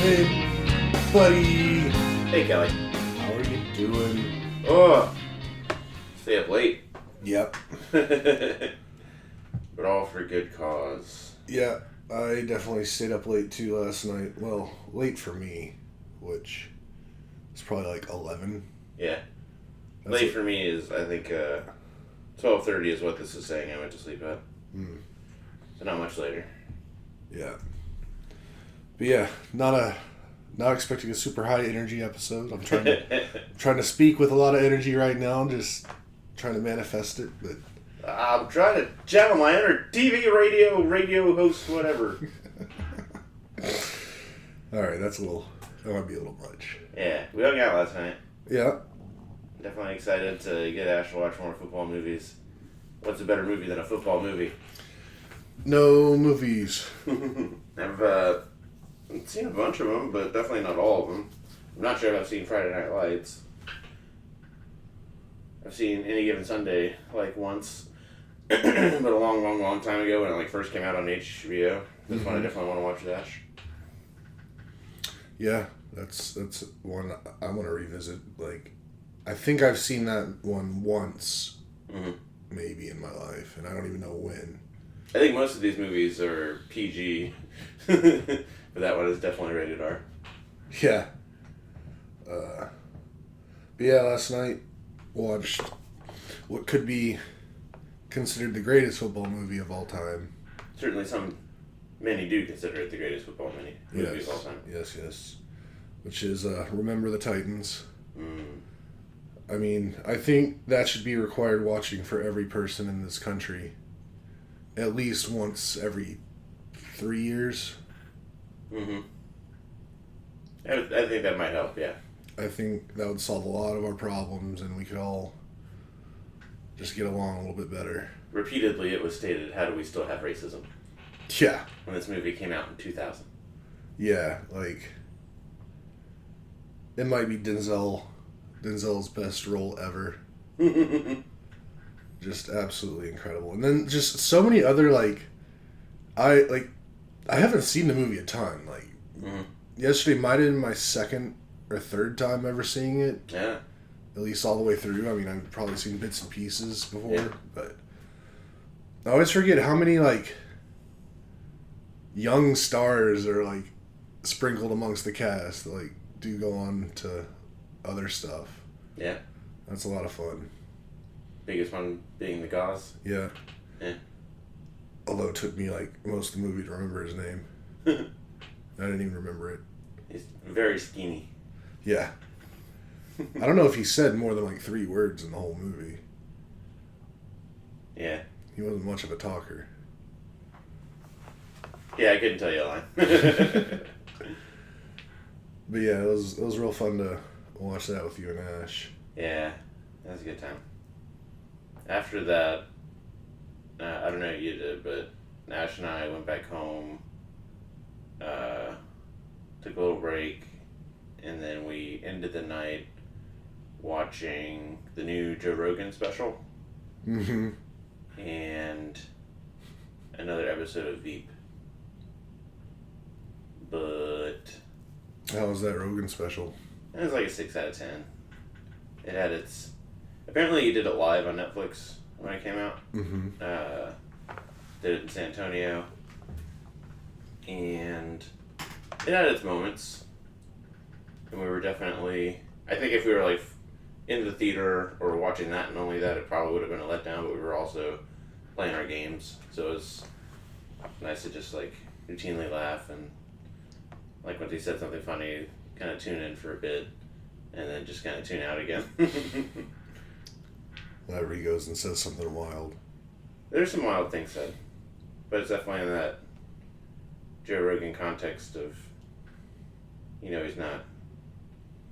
Hey, buddy. Hey, Kelly. How are you doing? Oh, stay up late. Yep. But all for good cause. Yeah, I definitely stayed up late too last night. Well, late for me, which is probably like 11. Yeah. That's late it. for me is, I think, 12:30 is what this is saying I went to sleep at. So not much later. Yeah. But yeah, not expecting a super high energy episode. I'm trying to speak with a lot of energy right now. I'm just trying to manifest it, but I'm trying to channel my inner TV, radio host, whatever. Alright, that might be a little much. Yeah, we hung out last night. Yeah. Definitely excited to get Ash to watch more football movies. What's a better movie than a football movie? No movies. I've seen a bunch of them, but definitely not all of them. I'm not sure if I've seen Friday Night Lights. I've seen Any Given Sunday like once, but a long time ago when it like first came out on HBO. That's one I definitely want to watch with Ash. Yeah, that's one I want to revisit. Like, I think I've seen that one once, maybe in my life, and I don't even know when. I think most of these movies are PG, but that one is definitely rated R. Yeah. But yeah, last night watched what could be considered the greatest football movie of all time. Certainly many do consider it the greatest football movie of all time. Yes. Which is Remember the Titans. Mm. I mean, I think that should be required watching for every person in this country. At least once every 3 years. Mm-hmm. I think that might help, yeah. I think that would solve a lot of our problems and we could all just get along a little bit better. Repeatedly, it was stated, how do we still have racism? Yeah. When this movie came out in 2000. Yeah, like, it might be Denzel's best role ever. Just absolutely incredible. And then just so many other, I haven't seen the movie a ton. Yesterday might have been my second or third time ever seeing it. Yeah. At least all the way through. I mean, I've probably seen bits and pieces before, Yeah. but I always forget how many, young stars are, sprinkled amongst the cast that, do go on to other stuff. Yeah. That's a lot of fun. Biggest one being the Gauze. Yeah. Yeah. Although it took me, most of the movie to remember his name. I didn't even remember it. He's very skinny. Yeah. I don't know if he said more than, 3 words in the whole movie. Yeah. He wasn't much of a talker. Yeah, I couldn't tell you a line. But yeah, it was real fun to watch that with you and Ash. Yeah, that was a good time. After that, I don't know what you did, but Ash and I went back home, took a little break, and then we ended the night watching the new Joe Rogan special. Mm-hmm. And another episode of Veep. But How was that Rogan special? it was like a 6 out of 10. It had its... Apparently he did it live on Netflix when it came out. Mm-hmm. Did it in San Antonio. And it had its moments. And we were definitely... I think if we were in the theater or watching that and only that, it probably would have been a letdown, but we were also playing our games. So it was nice to just routinely laugh and when they said something funny, kind of tune in for a bit and then just kind of tune out again. Whenever he goes and says something wild. There's some wild things said, but it's definitely in that Joe Rogan context of, he's not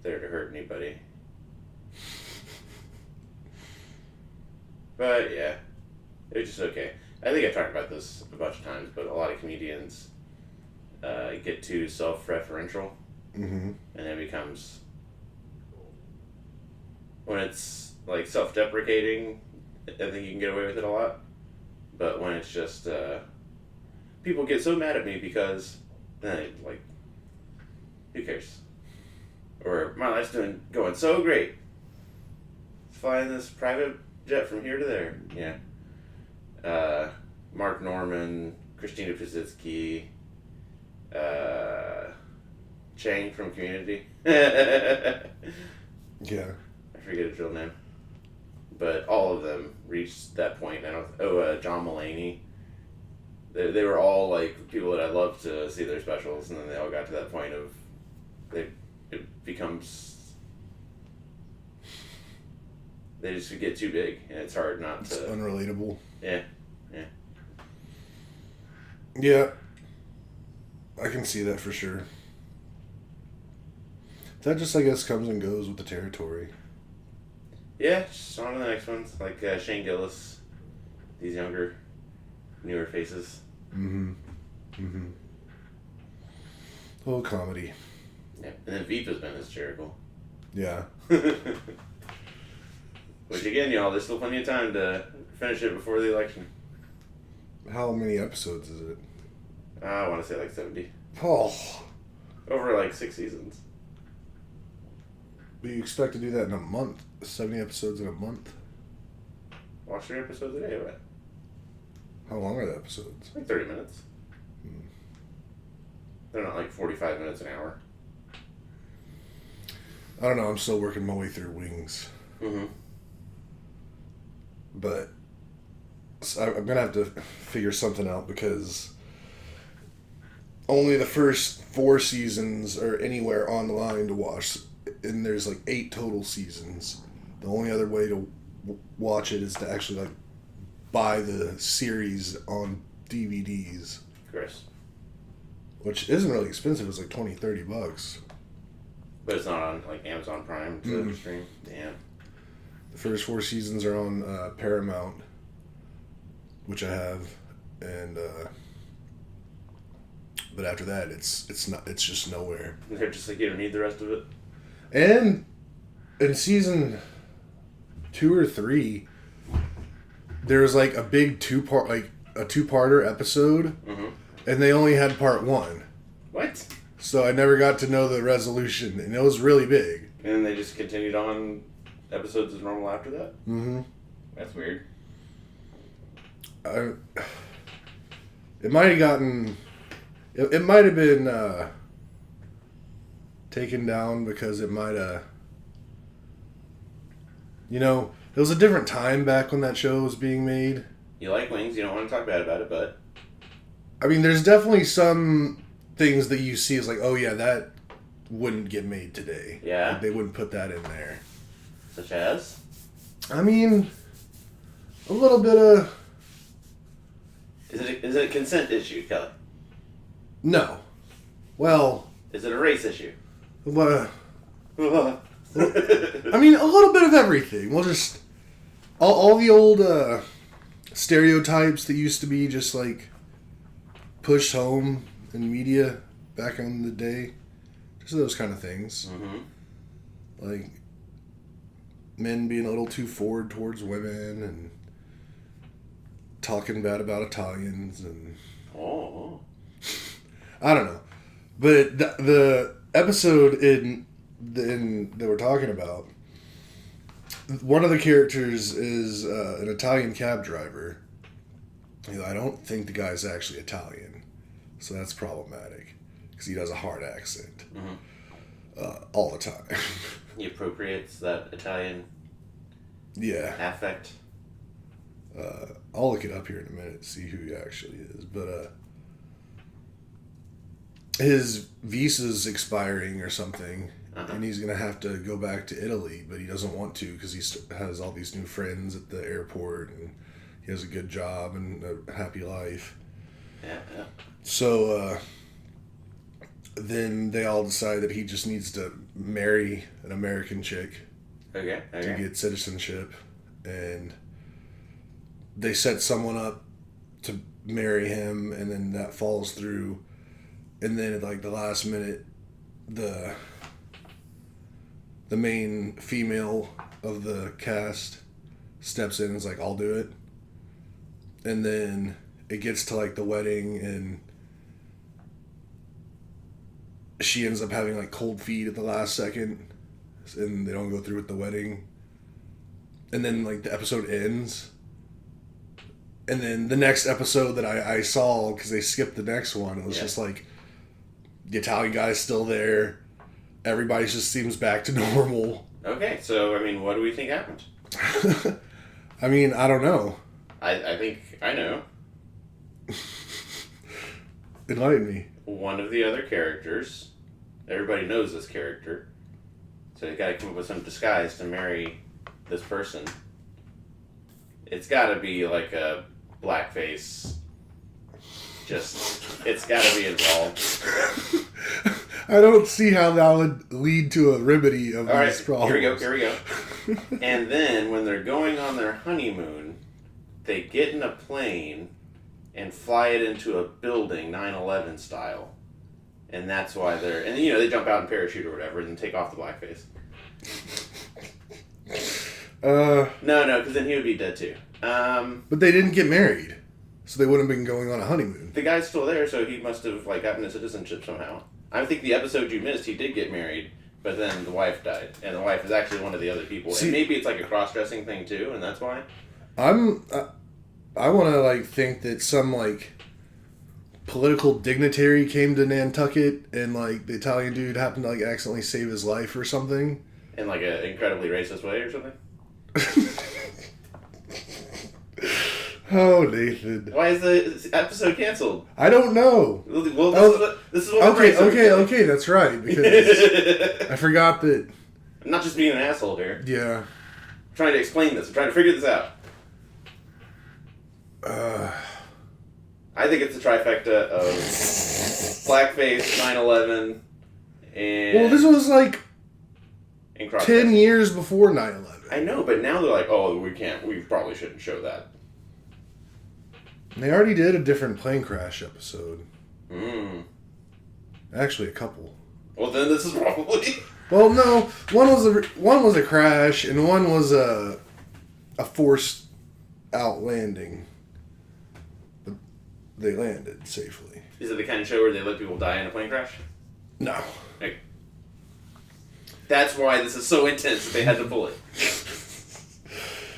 there to hurt anybody. But yeah, it was just okay. I think I've talked about this a bunch of times, but a lot of comedians get too self-referential, Mm-hmm. and it becomes, when it's self-deprecating, I think you can get away with it a lot. But when it's just, people get so mad at me because, Who cares? Or my life's going so great. Flying this private jet from here to there. Yeah. Mark Norman, Christina Pazitsky, Chang from Community. Yeah. I forget his real name. But all of them reached that point. John Mulaney. They were all like people that I love to see their specials, and then they all got to that point of it becomes they just get too big, and it's hard not to. It's unrelatable. Yeah. Yeah. I can see that for sure. That just, I guess, comes and goes with the territory. Yeah, just on to the next ones. Like Shane Gillis. These younger, newer faces. Mm-hmm. A little comedy. Yeah. And then Veep has been hysterical. Yeah. Which, again, y'all, there's still plenty of time to finish it before the election. How many episodes is it? I want to say like 70. Oh. Over like 6 seasons. But you expect to do that in a month? 70 episodes in a month? Watch 3 episodes a day, what? How long are the episodes? Like 30 minutes. They're not like 45 minutes an hour. I don't know, I'm still working my way through Wings. Mm-hmm. But I'm going to have to figure something out because only the first 4 seasons are anywhere online to watch. And there's like 8 total seasons. The only other way to watch it is to actually like buy the series on DVDs. Chris. Which isn't really expensive. It's like $20-$30. But it's not on like Amazon Prime to stream? Damn. The first 4 seasons are on Paramount, which I have, and but after that, it's just nowhere. They're just like, you don't need the rest of it. And in season 2 or 3, there was like a big two-parter episode, and they only had part 1. What? So I never got to know the resolution, and it was really big. And then they just continued on episodes as normal after that? Mm-hmm. That's weird. It might have gotten... It might have been taken down because it might have... You know, it was a different time back when that show was being made. You like Wings, you don't want to talk bad about it, but... I mean, there's definitely some things that you see as like, oh yeah, that wouldn't get made today. Yeah? Like, they wouldn't put that in there. Such as? I mean, a little bit of... Is it a consent issue, Kelly? No. Well... Is it a race issue? I mean, a little bit of everything. We'll just... All the old stereotypes that used to be just like pushed home in media back in the day. Just those kind of things. Mm-hmm. Like men being a little too forward towards women and talking bad about Italians and... Oh. I don't know. But the episode in that we're talking about, one of the characters is an Italian cab driver. I don't think the guy's actually Italian, so that's problematic because he does a hard accent all the time. He appropriates that Italian affect. I'll look it up here in a minute to see who he actually is, but his visa's expiring or something. And he's going to have to go back to Italy, but he doesn't want to because he has all these new friends at the airport and he has a good job and a happy life. Yeah. So then they all decide that he just needs to marry an American chick to get citizenship. And they set someone up to marry him, and then that falls through. And then at like the last minute, the main female of the cast steps in and is like, I'll do it. And then it gets to like the wedding and she ends up having like cold feet at the last second, and they don't go through with the wedding. And then like the episode ends. And then the next episode that I saw, because they skipped the next one, it was just like the Italian guy's still there. Everybody just seems back to normal. Okay, so I mean, what do we think happened? I mean, I don't know. I think I know. Enlighten me. One of the other characters, everybody knows this character, so you got to come up with some disguise to marry this person. It's got to be like a blackface. It's got to be involved. I don't see how that would lead to a remedy of these problems. Here we go. And then when they're going on their honeymoon, they get in a plane and fly it into a building, 9/11 style. And that's why and they jump out in parachute or whatever and then take off the blackface. No, because then he would be dead too. But they didn't get married, so they wouldn't have been going on a honeymoon. The guy's still there, so he must have gotten his citizenship somehow. I think the episode you missed, he did get married, but then the wife died, and the wife is actually one of the other people. And maybe it's like a cross-dressing thing too, and that's why. I want to think that some political dignitary came to Nantucket, and the Italian dude happened to accidentally save his life or something. In an incredibly racist way or something. Oh, Nathan. Why is the episode canceled? I don't know. Well, this is what Okay, that's right. Because I forgot that. I'm not just being an asshole here. Yeah. I'm trying to explain this. I'm trying to figure this out. I think it's a trifecta of blackface, 9/11, and... Well, this was 10 years before 9/11. I know, but now they're we probably shouldn't show that. They already did a different plane crash episode. Actually, a couple. Well, then this is probably... Well, no. One was a crash, and one was a forced out landing. But they landed safely. Is it the kind of show where they let people die in a plane crash? No. That's why this is so intense that they had to pull it.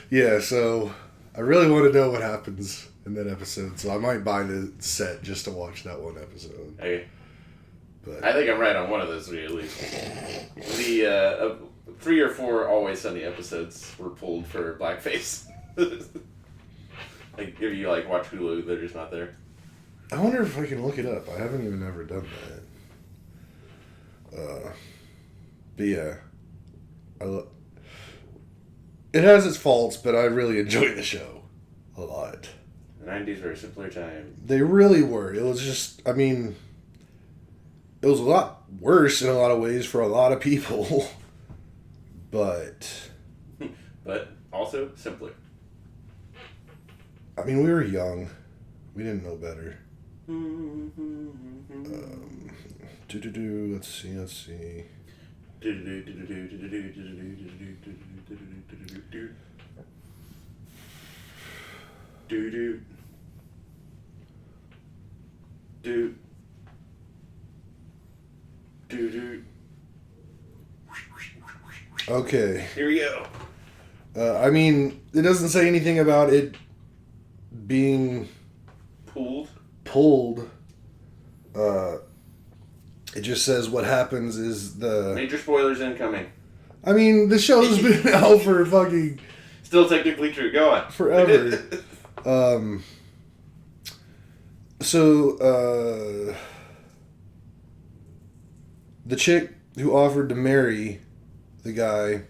Yeah, so I really want to know what happens in that episode, so I might buy the set just to watch that one episode. Okay. But I think I'm right on one of those three, at least. The 3 or 4 Always Sunny episodes were pulled for blackface. If you watch Hulu, they're just not there. I wonder if I can look it up. I haven't even ever done that. But yeah, it has its faults, but I really enjoy the show a lot. The 90s were a simpler time. They really were. It was just, it was a lot worse in a lot of ways for a lot of people. But also simpler. We were young. We didn't know better. Let's see. Okay. Here we go. It doesn't say anything about it being pulled. It just says what happens is Major spoilers incoming. The show's been out for fucking... Still technically true. Go on. Forever. The chick who offered to marry the guy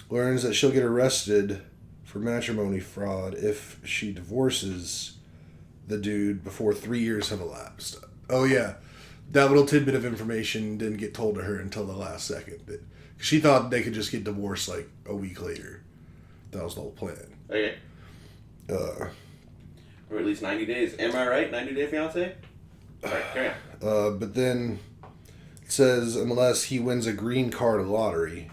learns that she'll get arrested for matrimony fraud if she divorces the dude before 3 years have elapsed. Oh, yeah. That little tidbit of information didn't get told to her until the last second. She thought they could just get divorced a week later. That was the whole plan. Okay. Or at least 90 days. Am I right? 90 Day Fiancé? Alright, carry on. But then it says unless he wins a green card lottery,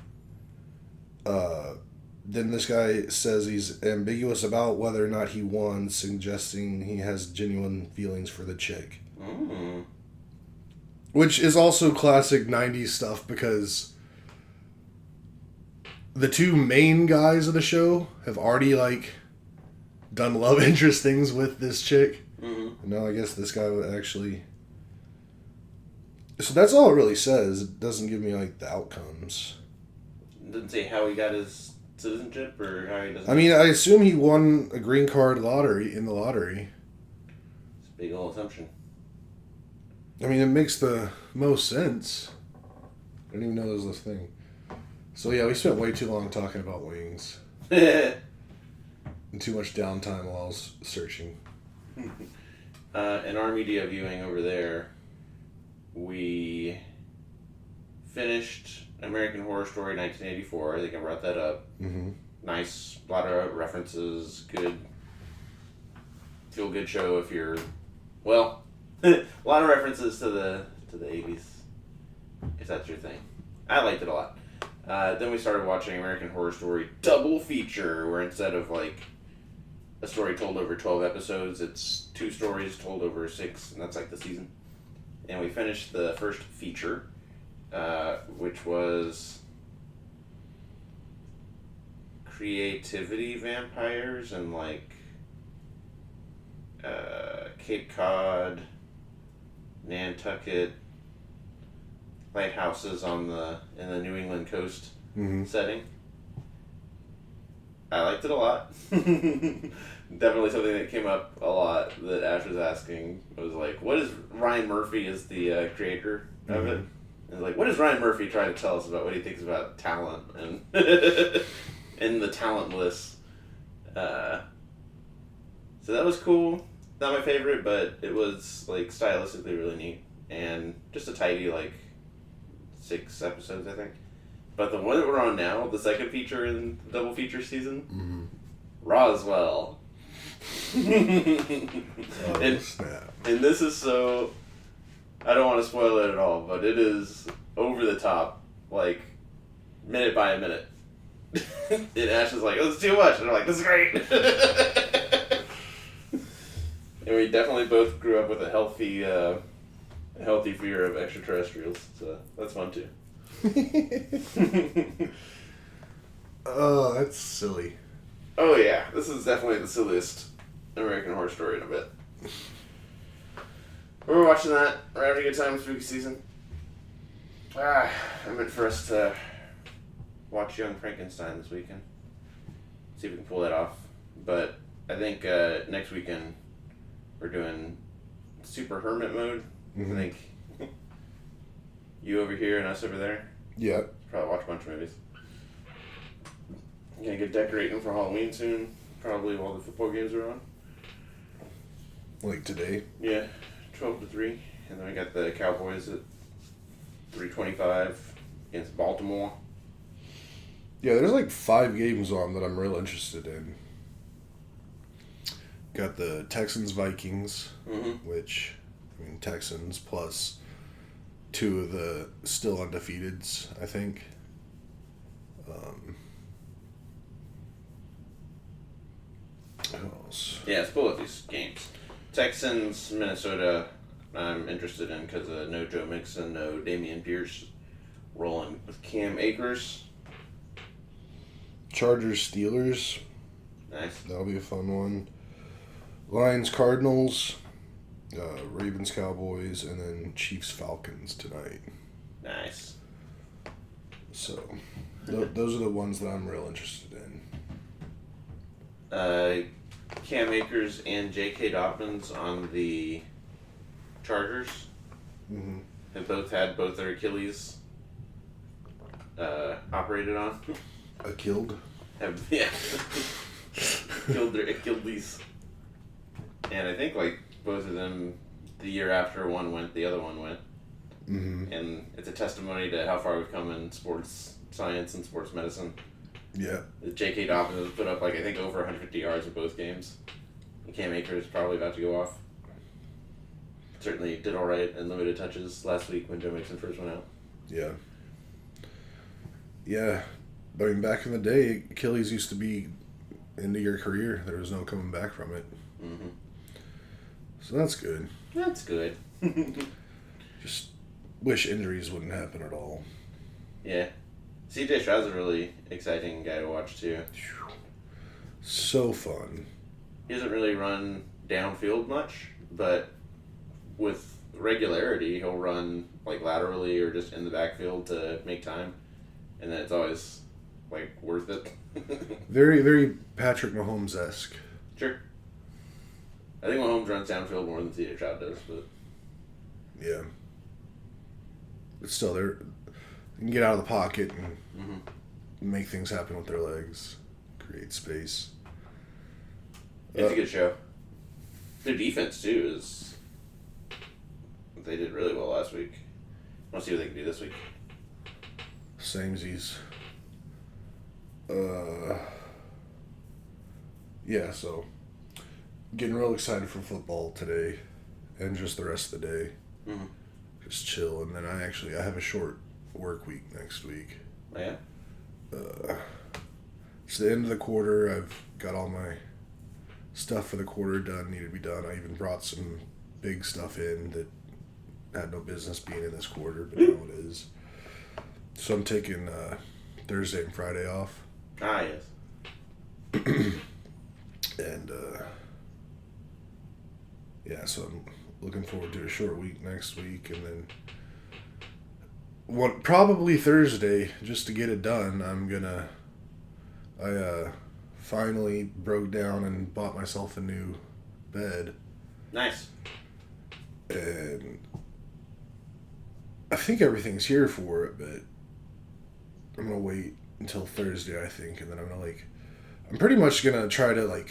then this guy says he's ambiguous about whether or not he won, suggesting he has genuine feelings for the chick. Which is also classic 90s stuff because the two main guys of the show have already, like, done love interest things with this chick. Mm-hmm. No, I guess this guy would actually... So that's all it really says. It doesn't give me, like, the outcomes. It doesn't say how he got his citizenship or how he doesn't... I mean, I assume he won a green card lottery in the lottery. It's a big old assumption. I mean, it makes the most sense. I didn't even know there was this thing. So yeah, we spent way too long talking about wings. And too much downtime while I was searching. In our media viewing over there, we finished American Horror Story 1984. I think I brought that up. Mm-hmm. Nice, a lot of references, good, feel-good show if you're, well, a lot of references to the 80s, if that's your thing. I liked it a lot. Then we started watching American Horror Story double feature, where instead of like a story told over 12 episodes, it's 2 stories told over 6, and that's like the season. And we finished the first feature, which was Creativity Vampires and like Cape Cod, Nantucket lighthouses in the New England coast setting. I liked it a lot. Definitely something that came up a lot that Ash was asking. It was like, what is Ryan Murphy is the creator of it? And like, what is Ryan Murphy trying to tell us about what he thinks about talent and and the talentless? So that was cool. Not my favorite, but it was like stylistically really neat and just a tidy like 6 episodes, I think. But the one that we're on now, the second feature in the double feature season, Roswell. And Snap. and this is so, I don't want to spoil it at all, but it is over the top, like minute by a minute. And Ash is like, oh, it's too much, and I'm like, this is great. And we definitely both grew up with a healthy fear of extraterrestrials, so that's fun too. Oh, that's silly. Oh yeah, this is definitely the silliest American Horror Story in a bit. We're watching that. We're having a good time with spooky season. I meant for us to watch Young Frankenstein this weekend. See if we can pull that off. But I think next weekend we're doing Super Hermit mode. I think you over here and us over there. Yeah. Probably watch a bunch of movies. I'm gonna get decorating for Halloween soon. Probably while the football games are on. Like today? Yeah, 12 to 3. And then we got the Cowboys at 3:25 against Baltimore. Yeah, there's like 5 games on that I'm real interested in. Got the Texans-Vikings, which, I mean, Texans plus 2 of the still undefeateds, I think. Who else? Yeah, let's pull up these games. Texans, Minnesota, I'm interested in because no Joe Mixon, no Damian Pierce. Rolling with Cam Akers. Chargers, Steelers. Nice. That'll be a fun one. Lions, Cardinals. Ravens, Cowboys, and then Chiefs, Falcons tonight. Nice. So, those are the ones that I'm real interested in. Cam Akers and J.K. Dobbins on the Chargers have both had both their Achilles operated on. Killed? Yeah. Killed their Achilles. And I think like both of them, the year after one went, the other one went. And it's a testimony to how far we've come in sports science and sports medicine. Yeah. J.K. Dobbins has put up like I think over 150 yards in both games. And Cam Akers is probably about to go off. Certainly did all right in limited touches last week when Joe Mixon first went out. Yeah. Yeah. I mean, back in the day, Achilles used to be into your career. There was no coming back from it. So that's good. That's good. Just wish injuries wouldn't happen at all. Yeah. CJ Stroud's a really exciting guy to watch, too. So fun. He doesn't really run downfield much, but with regularity, he'll run like laterally or just in the backfield to make time, and then it's always like worth it. Very, very Patrick Mahomes-esque. Sure. I think Mahomes runs downfield more than CJ Stroud does, but Yeah. But still, they can get out of the pocket and make things happen with their legs, create space. it's a good show. Their defense too is. They did really well last week. I'll see what they can do this week. Samesies. Yeah, so getting real excited for football today and just the rest of the day. Mm-hmm. Just chill, and then I have a short work week next week. Oh, yeah? It's the end of the quarter. I've got all my stuff for the quarter done, needed to be done. I even brought some big stuff in that had no business being in this quarter, but now it is. So I'm taking Thursday and Friday off. Ah, yes. And yeah, so I'm looking forward to a short week next week, and then probably Thursday, just to get it done. I finally broke down and bought myself a new bed, Nice. and I think everything's here for it, but I'm gonna wait until Thursday, I think, and then I'm pretty much gonna try to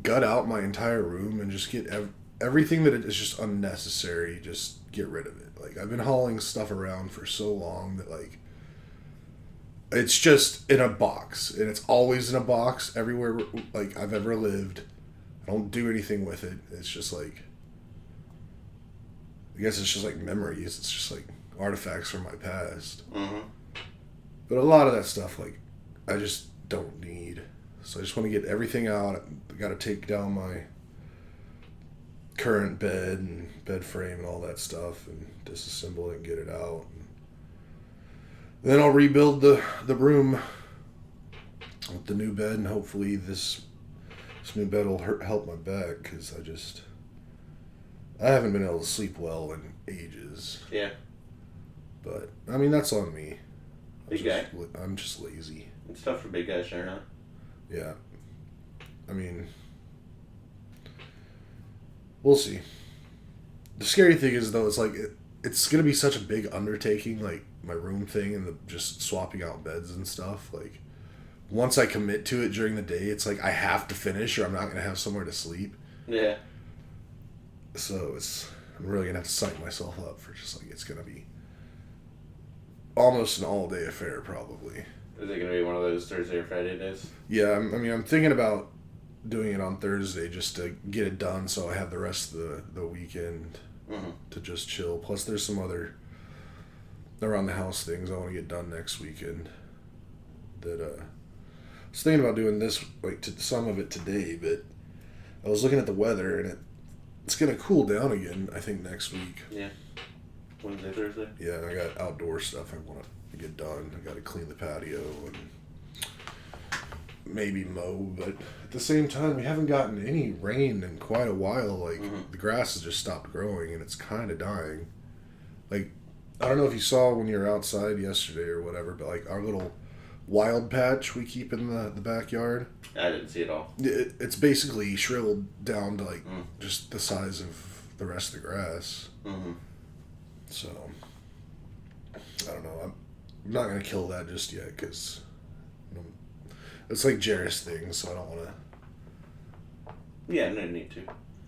gut out my entire room and just get everything that is just unnecessary, just get rid of it. I've been hauling stuff around for so long that it's just in a box, and it's always in a box everywhere I've ever lived. I don't do anything with it. It's just I guess it's just memories. It's just artifacts from my past. Mm-hmm. But a lot of that stuff I just don't need. So I just want to get everything out. I got to take down my current bed and bed frame and all that stuff and disassemble it and get it out. And then I'll rebuild the room with the new bed, and hopefully this new bed will help my back, because I haven't been able to sleep well in ages. Yeah. But I mean, that's on me. Big guy. I'm just lazy. It's tough for big guys, sure not. Yeah. I mean, we'll see. The scary thing is, though, it's it's going to be such a big undertaking, my room thing and just swapping out beds and stuff. Once I commit to it during the day, it's I have to finish, or I'm not going to have somewhere to sleep. Yeah. So I'm really going to have to psych myself up for just it's going to be almost an all-day affair, probably. Is it going to be one of those Thursday or Friday days? Yeah, I'm thinking about doing it on Thursday just to get it done, so I have the rest of the weekend to just chill. Plus, there's some other around the house things I want to get done next weekend. That I was thinking about doing this some of it today, but I was looking at the weather, and it's gonna cool down again, I think, next week. Yeah. Wednesday, Thursday. Yeah, and I got outdoor stuff I want to get done. I got to clean the patio and maybe mow, but at the same time, we haven't gotten any rain in quite a while. The grass has just stopped growing, and it's kind of dying. I don't know if you saw when you were outside yesterday or whatever, but our little wild patch we keep in the backyard. I didn't see it all. It's basically shriveled down to just the size of the rest of the grass. Mm-hmm. So I don't know. I'm not gonna kill that just yet, because it's Jarris thing, so I don't want to. Yeah, no need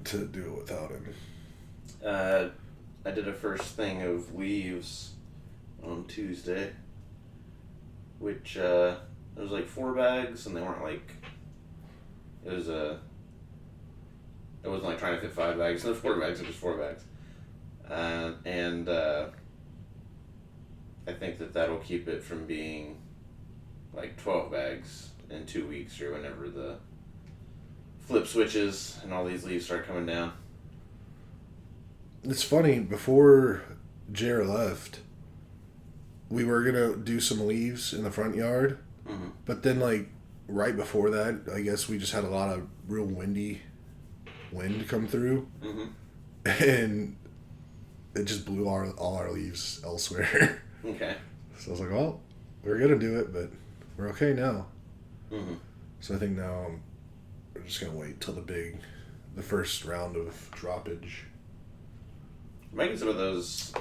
to do it without him. I did a first thing of weaves on Tuesday, which it was 4 bags, and they weren't it wasn't trying to fit 5 bags. No, 4 bags. It was 4 bags, and I think that'll keep it from being 12 bags in 2 weeks, or whenever the flip switches and all these leaves start coming down. it's funny, before Jer left, we were gonna do some leaves in the front yard, Mm-hmm. but then like right before that, I guess we just had a lot of real wind come through, Mm-hmm. and it just blew all our leaves elsewhere. Okay. So I was like, well, we're gonna do it, but we're okay now. Mm-hmm. So I think now we're just gonna wait till the first round of droppage. Making some of those.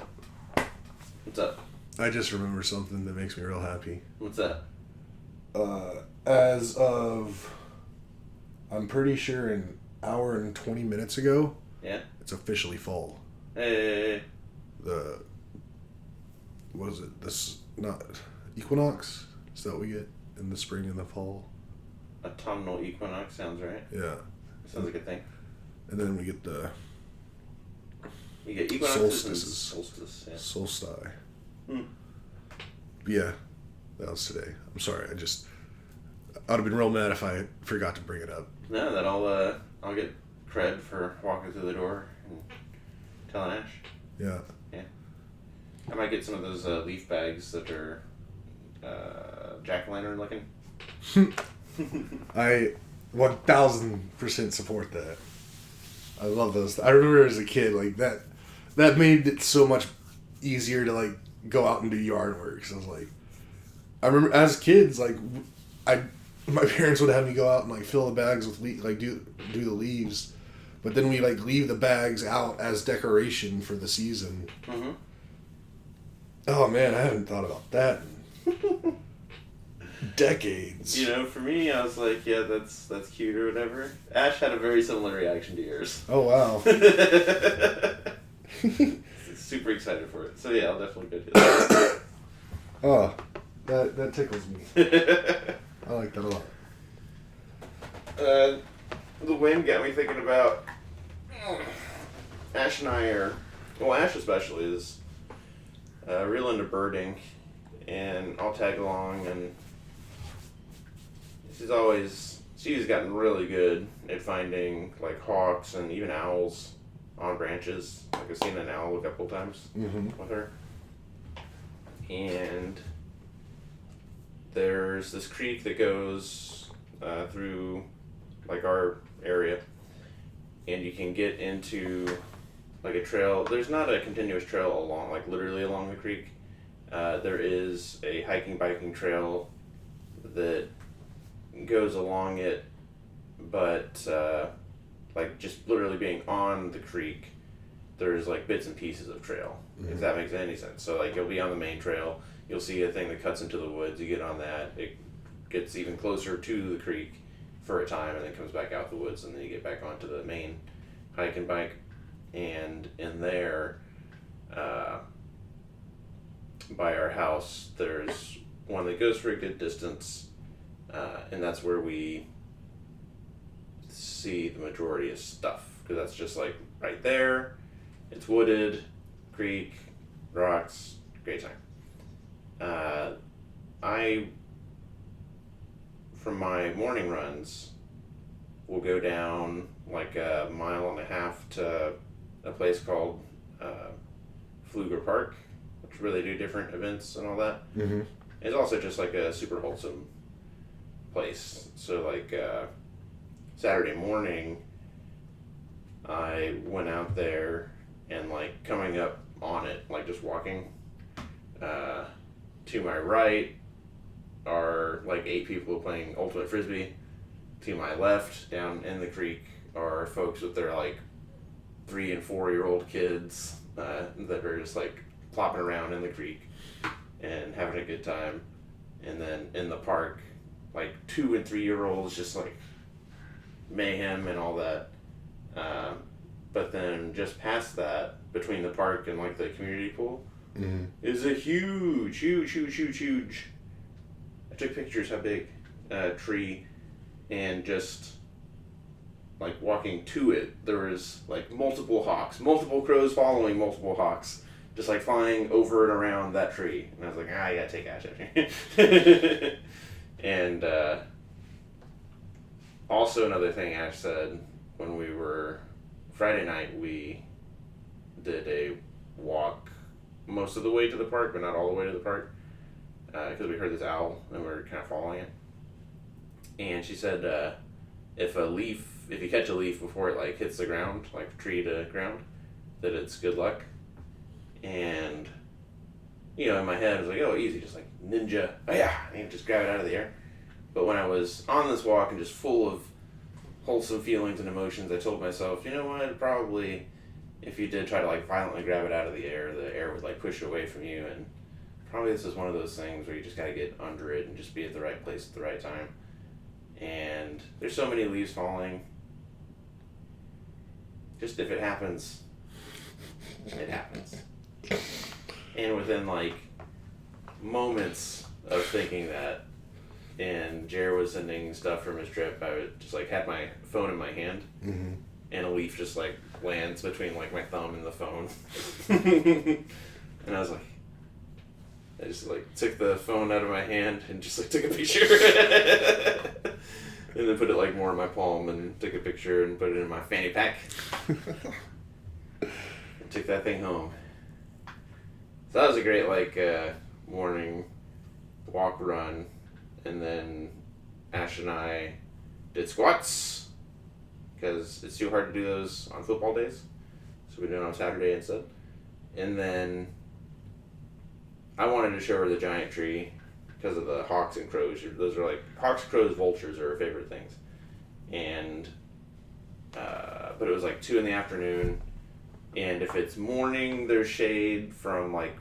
What's up? I just remember something that makes me real happy. What's that? As of, I'm pretty sure an hour and 20 minutes ago, Yeah. it's officially fall. Hey. What is it? This, not, equinox? Is that what we get in the spring and the fall? Autumnal equinox sounds right. Yeah. Sounds like a thing. And then we get the You get equinoxes and Solstices. solstice. Yeah. solstice. Hmm. But yeah, that was today. I'm sorry. I'd have been real mad if I forgot to bring it up. No, that I'll get cred for walking through the door and telling Ash. Yeah. I might get some of those leaf bags that are jack-o'-lantern looking. I 1000% support that. I love those. I remember as a kid, like that made it so much easier to like go out and do yard work. So I was like, I remember as kids, like my parents would have me go out and like fill the bags with do the leaves, but then we like leave the bags out as decoration for the season. Mm-hmm. Oh man, I haven't thought about that in decades. You know, for me, I was like, yeah, that's cute or whatever. Ash had a very similar reaction to yours. Oh wow. Super excited for it. So yeah, I'll definitely go do that. Oh, that tickles me. I like that a lot. The wind got me thinking about Ash and I are, well, Ash especially is real into birding, and I'll tag along, and she's gotten really good at finding like hawks and even owls on branches. Like I've seen an owl a couple times with her. And there's this creek that goes through like our area, and you can get into like a trail. There's not a continuous trail along, like literally along the creek. There is a biking trail that goes along it, but like just literally being on the creek, there's like bits and pieces of trail, if that makes any sense. So like you'll be on the main trail, you'll see a thing that cuts into the woods, you get on that, it gets even closer to the creek for a time and then comes back out the woods, and then you get back onto the main hike and bike. And in there, by our house, there's one that goes for a good distance, and that's where we see the majority of stuff, because that's just like right there. It's wooded, creek, rocks, great time. From my morning runs, will go down like a mile and a half to a place called Pfluger Park, which really do different events and all that. Mm-hmm. It's also just like a super wholesome place. So like Saturday morning, I went out there, and like coming up on it, like just walking, to my right are like 8 people playing ultimate frisbee. To my left, down in the creek, are folks with their like 3 and 4-year-old kids that are just like plopping around in the creek and having a good time. And then in the park, like 2 and 3-year-olds just like mayhem and all that. But then just past that, between the park and like the community pool, is a huge I took pictures how big tree, and just like walking to it, there was like multiple hawks, multiple crows following multiple hawks, just like flying over and around that tree. And I was like, I gotta take Ash out here. And also another thing Ash said, when we were Friday night, we did a walk most of the way to the park, but not all the way to the park, because we heard this owl and we were kind of following it. And she said, if you catch a leaf before it like hits the ground, like tree to ground, that it's good luck. And in my head I was like, oh, easy, just like ninja, oh yeah, and just grab it out of the air. But when I was on this walk and just full of wholesome feelings and emotions, I told myself, you know what, probably if you did try to like violently grab it out of the air would like push it away from you, and probably this is one of those things where you just gotta get under it and just be at the right place at the right time. And there's so many leaves falling. Just if it happens, it happens. And within like moments of thinking that, and Jared was sending stuff from his trip, I would just like had my phone in my hand, and a leaf just like lands between like my thumb and the phone. And I was like, I just like took the phone out of my hand and just like took a picture. And then put it like more in my palm and took a picture and put it in my fanny pack. And took that thing home. So that was a great like morning walk run. And then Ash and I did squats because it's too hard to do those on football days. So we did it on Saturday instead. And then I wanted to show her the giant tree because of the hawks and crows. Those are like hawks, crows, vultures are her favorite things. And but it was like 2 p.m, and if it's morning, there's shade from like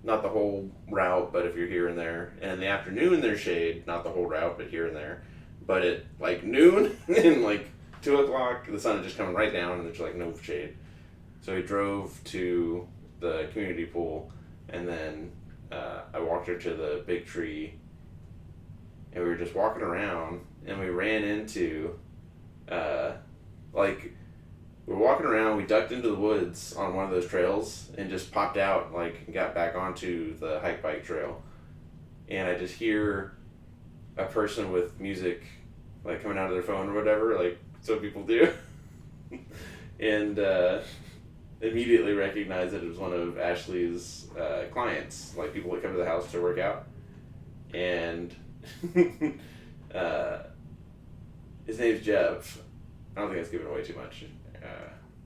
not the whole route, but if you're here and there. And in the afternoon, there's shade, not the whole route, but here and there. But at like noon and like 2 o'clock, the sun is just coming right down, and there's like no shade. So we drove to the community pool, and then I walked her to the big tree, and we were just walking around, and we ran into, we were walking around, we ducked into the woods on one of those trails, and just popped out, like, got back onto the hike bike trail. And I just hear a person with music, like, coming out of their phone or whatever, like, so people do. And, immediately recognized that it was one of Ashley's clients, like people that come to the house to work out. And his name's Jeff. I don't think that's giving away too much.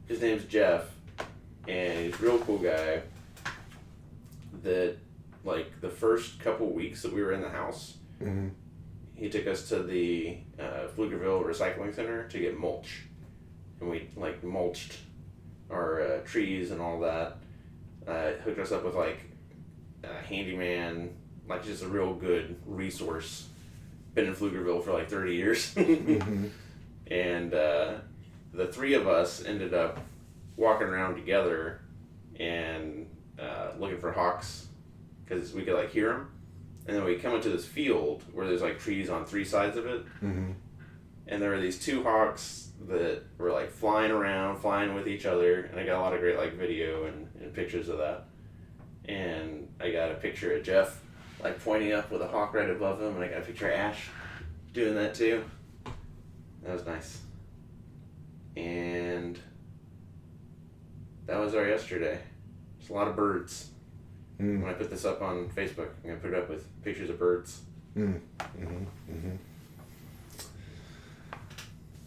His name's Jeff, and he's a real cool guy that, like, the first couple weeks that we were in the house, he took us to the Pflugerville Recycling Center to get mulch. And we, like, mulched our trees and all that. Hooked us up with like a handyman, like just a real good resource. Been in Pflugerville for like 30 years. And the three of us ended up walking around together and looking for hawks because we could like hear them. And then we come into this field where there's like trees on 3 sides of it. And there were these 2 hawks that were like flying around, flying with each other, and I got a lot of great like video and pictures of that. And I got a picture of Jeff like pointing up with a hawk right above him, and I got a picture of Ash doing that too. That was nice. And that was our yesterday. There's a lot of birds. When I put this up on Facebook, I'm gonna put it up with pictures of birds.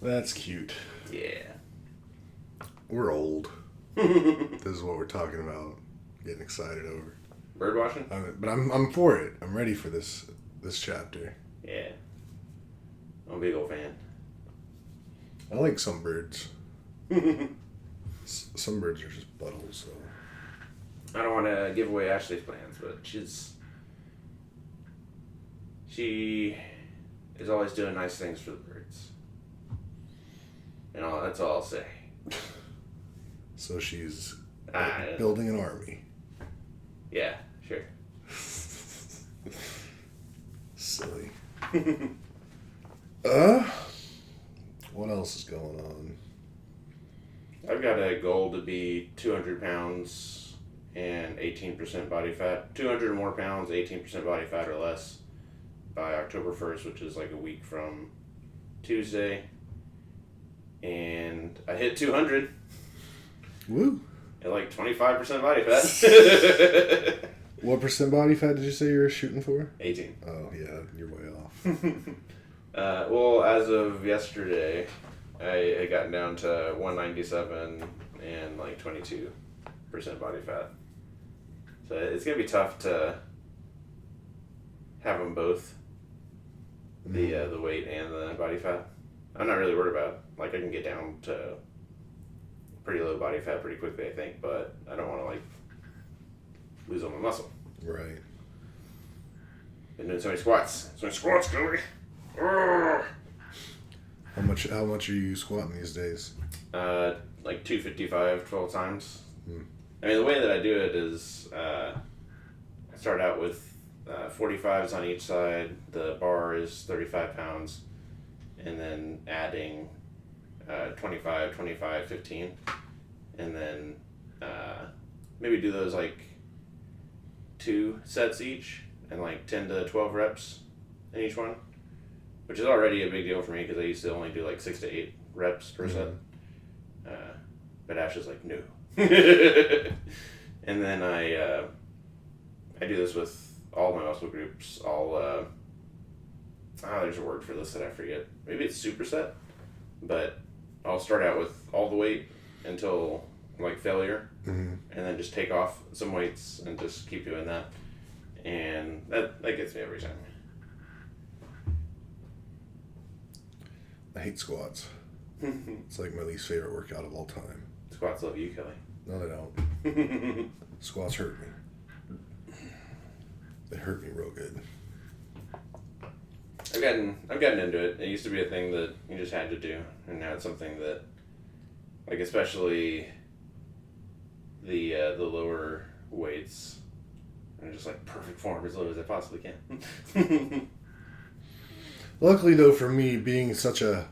That's cute. Yeah. We're old. This is what we're talking about. Getting excited over. Bird watching? But I'm for it. I'm ready for this chapter. Yeah. I'm a big old fan. I like some birds. Some birds are just buttholes, so. I don't want to give away Ashley's plans, but she is always doing nice things for the birds. And that's all I'll say. So she's building an army. Yeah, sure. Silly. What else is going on? I've got a goal to be 200 pounds and 18% body fat. 200 or more pounds, 18% body fat or less by October 1st, which is like a week from Tuesday. And I hit 200. Woo. At like 25% body fat. What percent body fat did you say you were shooting for? 18. Oh, yeah, you're way off. Well, as of yesterday, I had gotten down to 197 and like 22% body fat. So it's going to be tough to have them both, the weight and the body fat. I'm not really worried about it. Like, I can get down to pretty low body fat pretty quickly, I think, but I don't want to, like, lose all my muscle. Right. Been doing so many squats. So many squats, Cody. How much are you squatting these days? Like 255 12 times. Hmm. I mean, the way that I do it is I start out with 45s on each side. The bar is 35 pounds. And then adding 25, 25, 15. And then maybe do those like 2 sets each and like 10 to 12 reps in each one. Which is already a big deal for me because I used to only do like 6 to 8 reps per set. But Ash is like, no. And then I do this with all my muscle groups. There's a word for this that I forget. Maybe it's superset. But I'll start out with all the weight until like failure. Mm-hmm. And then just take off some weights and just keep doing that. And that gets me every time. I hate squats. It's like my least favorite workout of all time. Squats love you, Kelly. No, they don't. Squats hurt me. They hurt me real good. I've gotten into it. It used to be a thing that you just had to do, and now it's something that, like, especially the lower weights are just like perfect form, as low as I possibly can. Luckily, though, for me, being such a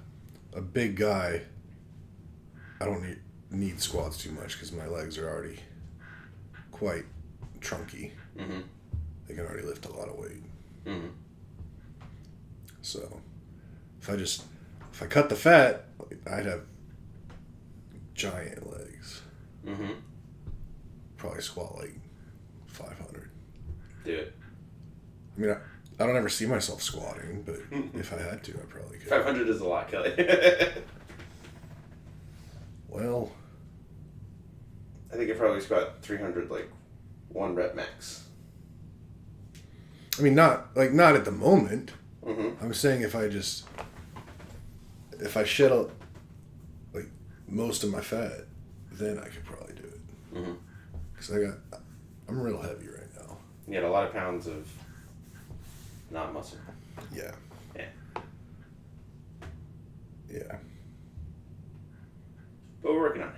big guy, I don't need squats too much because my legs are already quite chunky. Mm-hmm. They can already lift a lot of weight. Mm-hmm. So, if I cut the fat, I'd have giant legs. Mm-hmm. Probably squat like 500. Do it. I mean, I don't ever see myself squatting, but if I had to, I probably could. 500 is a lot, Kelly. Well, I think I probably squat 300, like 1 rep max. I mean, not at the moment. Mm-hmm. I'm saying if I shed like most of my fat, then I could probably do it. Mm-hmm. Because I'm real heavy right now. You had a lot of pounds of not muscle. Yeah. Yeah. Yeah. But we're working on it.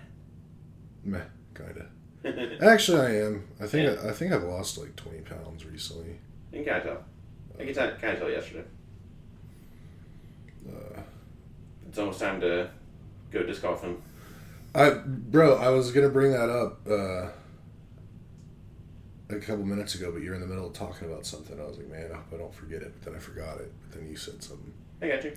Meh, kinda. Actually, I am. I think I've lost like 20 pounds recently. You can kind of tell. I can kind of tell yesterday. It's almost time to go disc golfing. I was gonna bring that up a couple minutes ago, but you're in the middle of talking about something. I was like, man, I hope I don't forget it. But then I forgot it. But then you said something. I got you.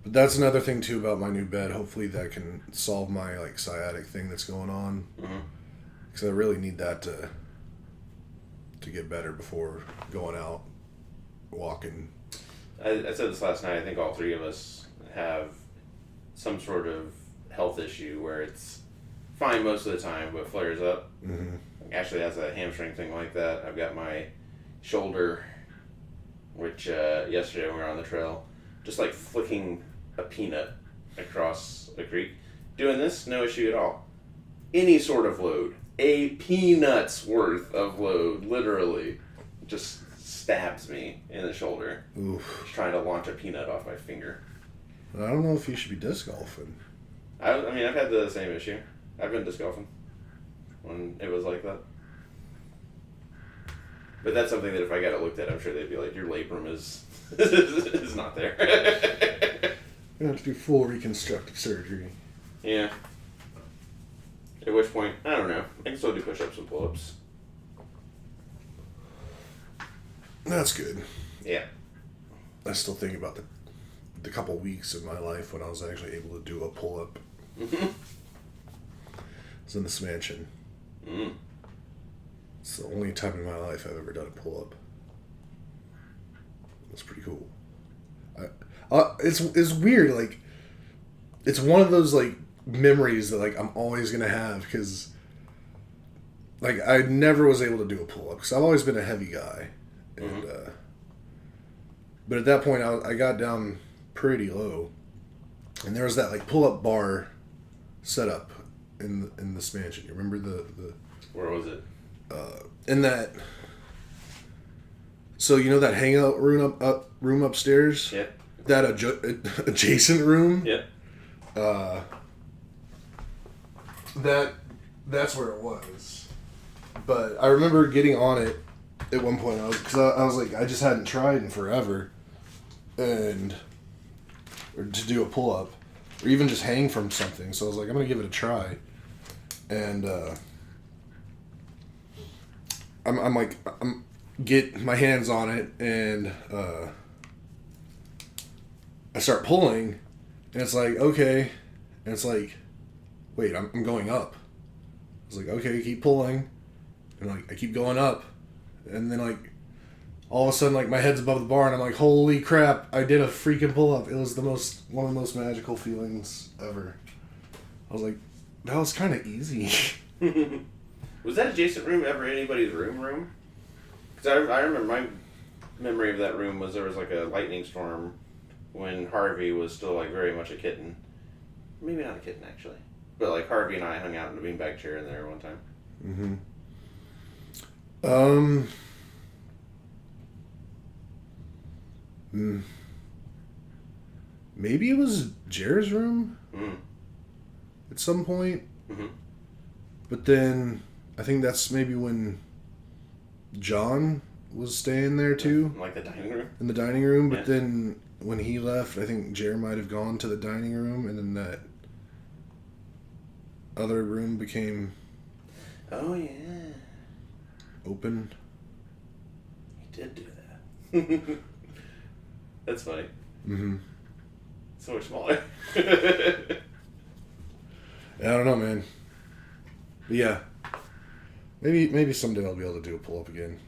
But that's another thing too about my new bed. Hopefully that can solve my like sciatic thing that's going on. Because I really need that to get better before going out walking. I said this last night. I think all 3 of us have some sort of health issue where it's fine most of the time, but flares up. Mm-hmm. Ashley has a hamstring thing like that. I've got my shoulder, which yesterday when we were on the trail, just like flicking a peanut across a creek. Doing this, no issue at all. Any sort of load, a peanut's worth of load, literally, just stabs me in the shoulder. Oof. Just trying to launch a peanut off my finger. I don't know if you should be disc golfing. I mean, I've had the same issue. I've been disc golfing when it was like that. But that's something that if I got it looked at, I'm sure they'd be like, your labrum is is not there. You have to do full reconstructive surgery. Yeah. At which point, I don't know. I can still do push-ups and pull-ups. That's good. Yeah. I still think about the couple weeks of my life when I was actually able to do a pull-up. Mm-hmm. I was in this mansion. Mm. It's the only time in my life I've ever done a pull-up. That's pretty cool. It's weird, like, it's one of those, like, memories that, like, I'm always gonna have, because, like, I never was able to do a pull-up, because I've always been a heavy guy, and, but at that point, I got down pretty low, and there was that, like, pull-up bar set up in this mansion. You remember the Where was it? In that... So, you know that hangout room upstairs? Yep. That adjacent room? Yep. That's where it was. But I remember getting on it at one point. I was like, I just hadn't tried in forever, or to do a pull up, or even just hang from something. So I was like, I'm gonna give it a try, and I'm get my hands on it, and I start pulling, and it's like, okay, and it's like, wait, I'm going up. I was like, okay, keep pulling, and like I keep going up, and then like all of a sudden, like, my head's above the bar, and I'm like, holy crap, I did a freaking pull up. It was one of the most magical feelings ever. I was like, that was kind of easy. Was that adjacent room ever anybody's room? Because I remember my memory of that room was there was like a lightning storm when Harvey was still like very much a kitten. Maybe not a kitten actually, but like Harvey and I hung out in a beanbag chair in there one time. Maybe it was Jer's room at some point. But then I think that's maybe when John was staying there too. Like the dining room? In the dining room. But Yeah. then when he left, I think Jer might have gone to the dining room, and then that other room became Oh, yeah. open. He did do that. That's funny. So much smaller. I don't know, man. But yeah. Maybe someday I'll be able to do a pull-up again.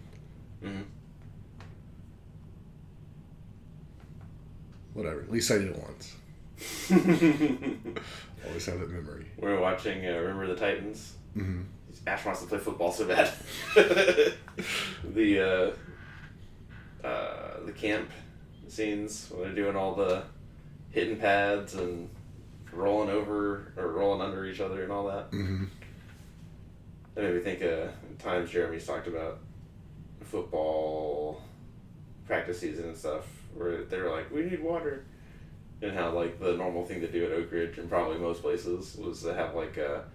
Whatever. At least I did it once. Always have that memory. We were watching Remember the Titans. Ash wants to play football so bad. The camp scenes when they're doing all the hitting pads and rolling over or rolling under each other and all that. That made me think of times Jeremy's talked about football practice season and stuff where they were like, we need water. And how like the normal thing to do at Oak Ridge and probably most places was to have like a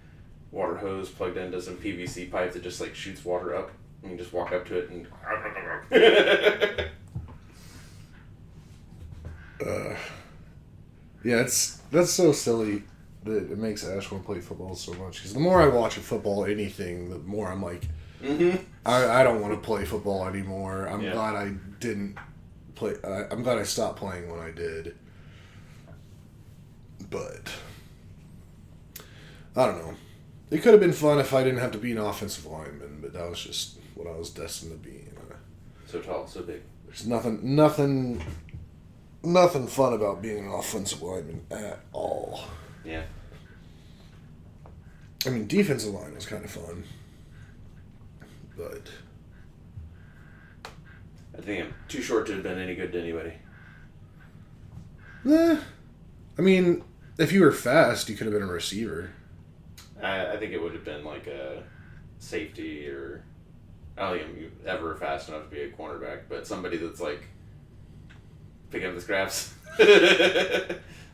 water hose plugged into some PVC pipe that just like shoots water up. And you just walk up to it and yeah, that's so silly that it makes Ash want to play football so much. Because the more I watch football, anything, the more I'm like, I don't want to play football anymore. I'm glad I didn't play. I'm glad I stopped playing when I did. But I don't know. It could have been fun if I didn't have to be an offensive lineman, but that was just what I was destined to be. So tall, so big. There's nothing fun about being an offensive lineman at all. Yeah. I mean, defensive line was kind of fun, but I think I'm too short to have been any good to anybody. I mean, if you were fast, you could have been a receiver. I think it would have been like a safety or I don't think I'm ever fast enough to be a cornerback, but somebody that's like picking up the scraps. I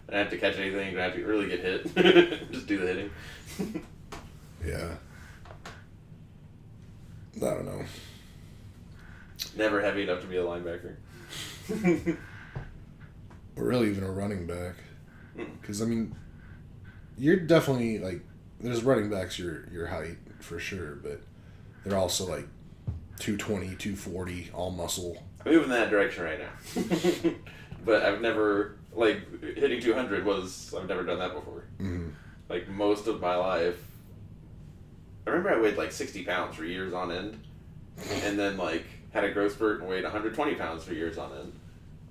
don't have to catch anything, don't have to really get hit. Just do the hitting. Yeah. I don't know. Never heavy enough to be a linebacker. Or really even a running back. Because, I mean, you're definitely, like, there's running backs your height, for sure, but they're also, like, 220, 240, all muscle. I'm moving in that direction right now. But I've never, like, hitting 200 I've never done that before. Like, most of my life, I remember I weighed like 60 pounds for years on end, and then like had a growth spurt and weighed 120 pounds for years on end,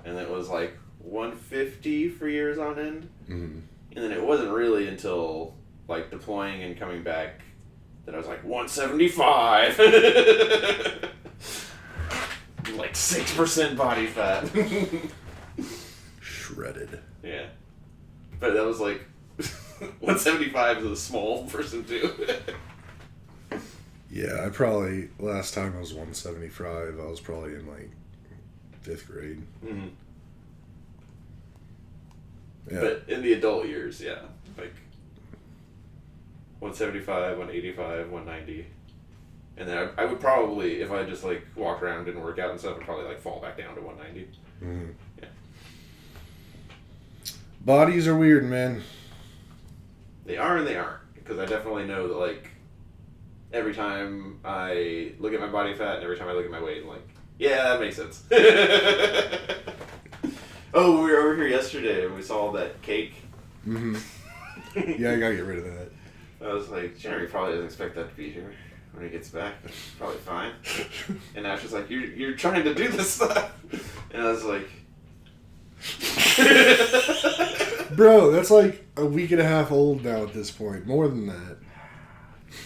and then it was like 150 for years on end, Mm-hmm. and then it wasn't really until like deploying and coming back that I was like 175. Like 6% body fat. Shredded. Yeah. But that was like 175 is a small person too. Yeah, I probably last time I was 175. I was probably in like 5th grade. Mm-hmm. Yeah. But in the adult years, yeah, like 175, 185, 190. And then I would probably, if I just like walked around and didn't work out and stuff, I'd probably like fall back down to 190. Mm-hmm. Yeah. Bodies are weird, man. They are and they aren't. Because I definitely know that like every time I look at my body fat and every time I look at my weight, I'm like, yeah, that makes sense. Oh, we were over here yesterday and we saw that cake. Mm-hmm. Yeah, I gotta get rid of that. I was like, Jeremy probably doesn't expect that to be here when he gets back. It's probably fine. And Ash was like, you're trying to do this stuff. And I was like... Bro, that's like a week and a half old now at this point. More than that.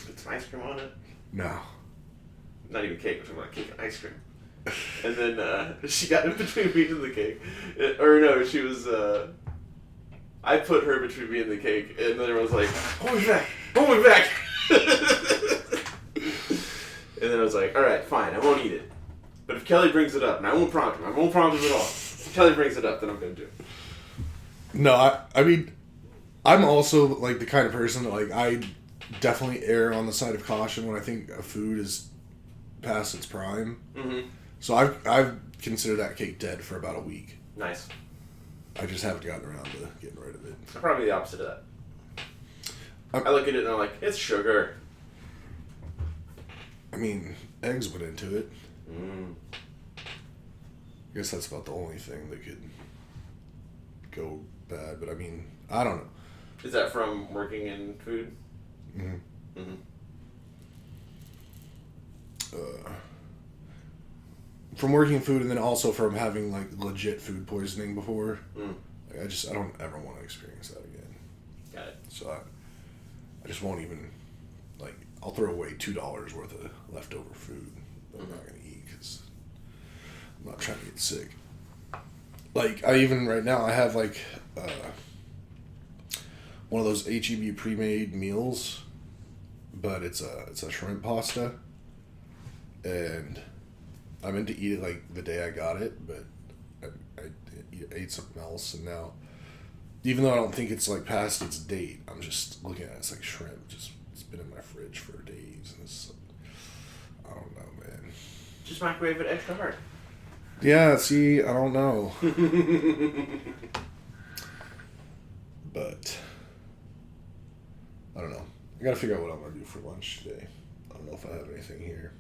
Put some ice cream on it. No. Not even cake, we're talking about cake and ice cream. And then she got in between me and the cake. Or no, she was... I put her between me and the cake, and then everyone was like, hold me back! Hold me back! And then I was like, alright, fine, I won't eat it. But if Kelly brings it up, and I won't prompt him at all. If Kelly brings it up, then I'm going to do it. No, I mean, I'm also like the kind of person that like I definitely err on the side of caution when I think a food is past its prime. Mm-hmm. So I've considered that cake dead for about a week. Nice. I just haven't gotten around to getting rid of it. I'm probably the opposite of that. I look at it and I'm like, it's sugar. I mean, eggs went into it. Mm. I guess that's about the only thing that could go bad, but I mean, I don't know. Is that from working in food? Mm-hmm. Mm-hmm. From working in food and then also from having like legit food poisoning before. Mm. Like, I don't ever want to experience that again. Got it. So I just won't even, like, I'll throw away $2 worth of leftover food that I'm not going to eat because I'm not trying to get sick. Like, I even, right now, I have, like, one of those H-E-B pre-made meals, but it's a shrimp pasta, and I meant to eat it, like, the day I got it, but I ate something else, and now, even though I don't think it's, like, past its date, I'm just looking at it, it's like shrimp, it's been in my fridge for days, and it's, I don't know, man. Just microwave it extra hard. Yeah, see, I don't know. But, I don't know. I gotta figure out what I'm gonna do for lunch today. I don't know if I have anything here.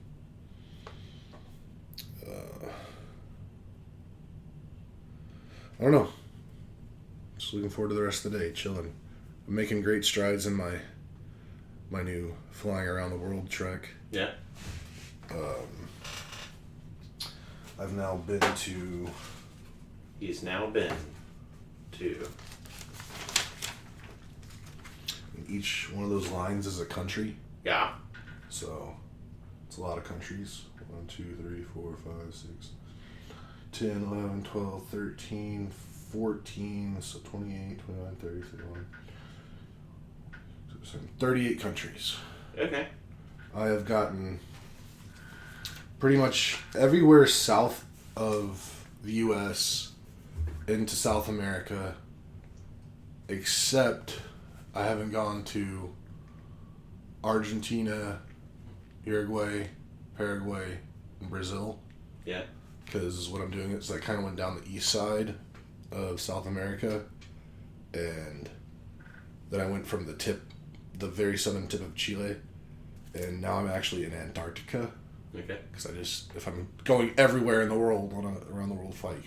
I don't know. Just looking forward to the rest of the day, chilling. I'm making great strides in my new flying around the world trek. Yeah. I've now been to... He's now been to... Each one of those lines is a country. Yeah. So, it's a lot of countries. 1, 2, 3, 4, 5, 6, 10, 11, 12, 13, 14, so 28, 29, 30, 31. 38 countries. Okay. I have gotten pretty much everywhere south of the U.S. into South America, except I haven't gone to Argentina, Uruguay, Paraguay, and Brazil. Yeah. Because what I'm doing is I kind of went down the east side of South America, and then I went from the very southern tip of Chile, and now I'm actually in Antarctica. Okay. Because if I'm going everywhere in the world on a around the world flight,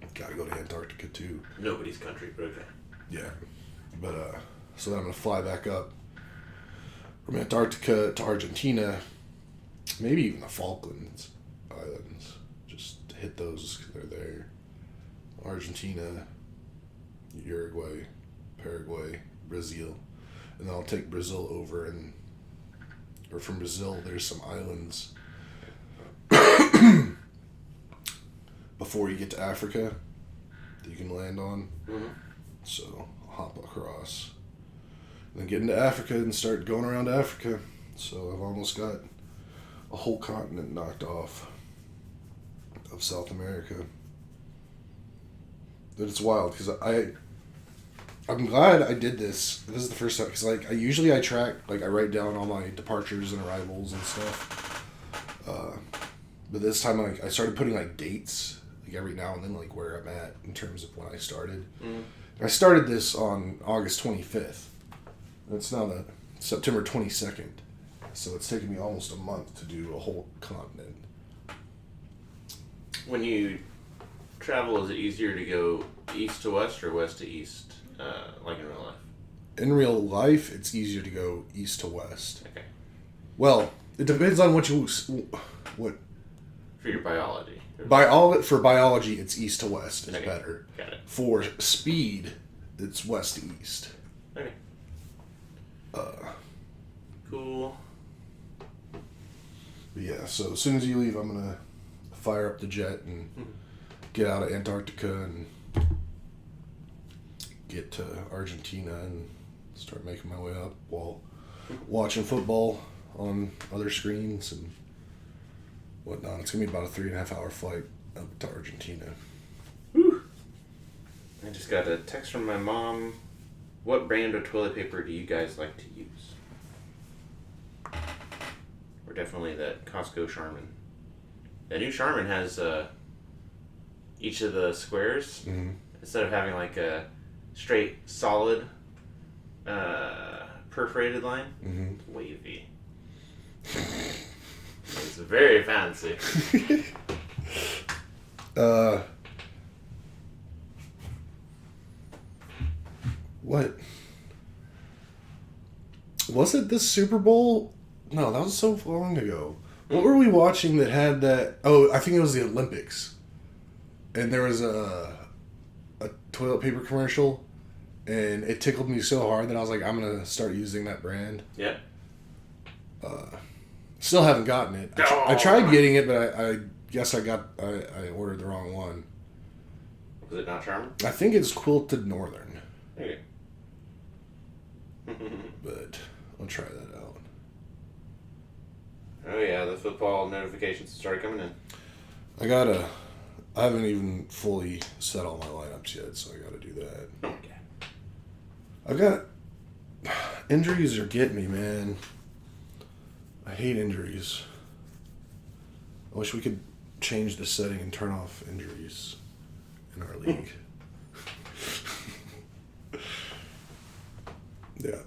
I gotta go to Antarctica too. Nobody's country, but okay. Yeah, but so then I'm gonna fly back up from Antarctica to Argentina, maybe even the Falklands Islands. Just hit those, they're there. Argentina, Uruguay, Paraguay, Brazil. And then I'll take Brazil over, or from Brazil, there's some islands before you get to Africa that you can land on. Mm-hmm. So I'll hop across. And then get into Africa and start going around Africa. So I've almost got a whole continent knocked off of South America. But it's wild because I'm glad I did this. This is the first time because like I track, like I write down all my departures and arrivals and stuff. But this time I started putting like dates like every now and then, like where I'm at in terms of when I started. I started this on August 25th. It's now the September 22nd. So it's taken me almost a month to do a whole continent. When you travel, is it easier to go east to west or west to east, like in real life? In real life, it's easier to go east to west. Okay. Well, it depends on what. For your biology. For biology, it's east to west is better. Got it. For speed, it's west to east. Okay. Cool. Yeah, so as soon as you leave, I'm going to fire up the jet and get out of Antarctica and get to Argentina and start making my way up while watching football on other screens and whatnot. It's going to be about a 3.5 hour flight up to Argentina. Whew. I just got a text from my mom. What brand of toilet paper do you guys like to use? We're definitely that Costco Charmin. The new Charmin has each of the squares, instead of having like a straight, solid, perforated line, wavy. It's very fancy. What? Was it this Super Bowl? No, that was so long ago. What were we watching that had that? Oh, I think it was the Olympics. And there was a toilet paper commercial, and it tickled me so hard that I was like, I'm going to start using that brand. Yeah. Still haven't gotten it. I tried getting it, but I guess I ordered the wrong one. Was it not Charmin? I think it's Quilted Northern. Okay. But I'll try that out. Oh yeah, the football notifications started coming in. I haven't even fully set all my lineups yet, so I gotta do that. Oh my god. I've got... Injuries are getting me, man. I hate injuries. I wish we could change the setting and turn off injuries in our league. Yeah.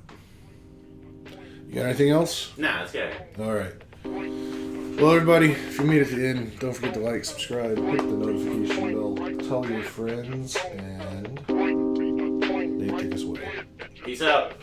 You got anything else? Nah, it's good. All right. Well, everybody, if you made it to the end, don't forget to like, subscribe, hit the notification bell, tell your friends, and Dave, take us away. Peace out.